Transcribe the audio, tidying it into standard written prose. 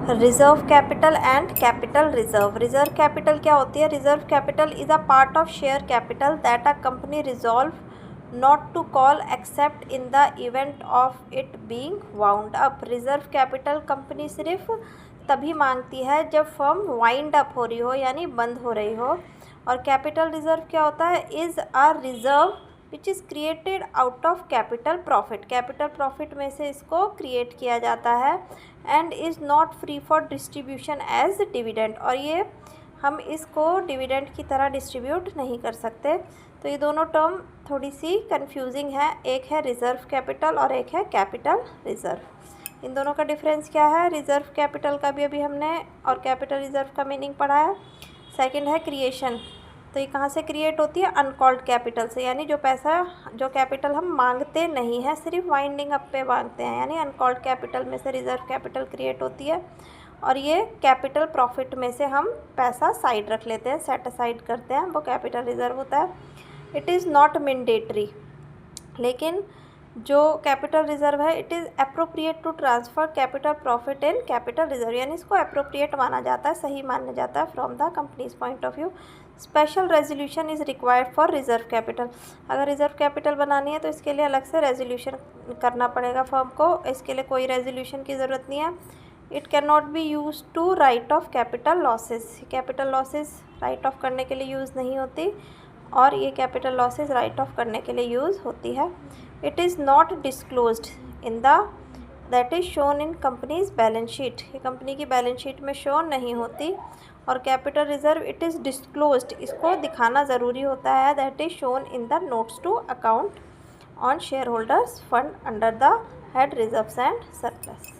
Reserve capital and capital reserve. Reserve capital क्या होती है? Reserve capital is a part of share capital that a company resolve not to call except in the event of it being wound up. Reserve capital company सिर्फ तभी मांगती है जब firm wind up हो रही हो, यानी बंद हो रही हो। और कैपिटल रिजर्व क्या होता है? Is a reserve which is created out of capital profit. Capital profit में से इसको क्रिएट किया जाता है and is not free for distribution as dividend. और ये हम इसको डिविडेंड की तरह डिस्ट्रीब्यूट नहीं कर सकते। तो ये दोनों टर्म थोड़ी सी कंफ्यूजिंग है, एक है रिजर्व कैपिटल और एक है कैपिटल रिजर्व। इन दोनों का डिफरेंस क्या है? रिजर्व कैपिटल का भी अभी हमने और कैपिटल रिजर्व का मीनिंग पढ़ा है। सेकंड है क्रिएशन। तो ये कहाँ से क्रिएट होती है? अनकॉल्ड कैपिटल से, यानी जो पैसा, जो कैपिटल हम मांगते नहीं हैं, सिर्फ वाइंडिंग अप पे मांगते हैं, यानी अनकॉल्ड कैपिटल में से रिजर्व कैपिटल क्रिएट होती है। और ये कैपिटल प्रॉफिट में से हम पैसा साइड रख लेते हैं, सेट असाइड करते हैं, वो कैपिटल रिजर्व होता है। इट इज़ नॉट मैंडेटरी, लेकिन जो कैपिटल रिजर्व है it is appropriate to transfer capital profit in capital reserve, यानी इसको अप्रोप्रिएट माना जाता है, सही माना जाता है from the companies point of view. Special resolution is required for reserve capital. अगर रिजर्व कैपिटल बनानी है तो इसके लिए अलग से रेजोल्यूशन करना पड़ेगा फर्म को, इसके लिए कोई रेजोल्यूशन की ज़रूरत नहीं है। It can not be use to write off capital losses. Capital losses write off करने के लिए यूज़ नहीं होती, और ये कैपिटल लॉसेस राइट ऑफ करने के लिए यूज़ होती है। It is not disclosed in the that is shown in company's balance sheet. ये कंपनी की बैलेंस शीट में शो नहीं होती। और capital reserve it is disclosed, इसको दिखाना ज़रूरी होता है, that is shown in the notes to account on share holders fund under the head reserves and surplus.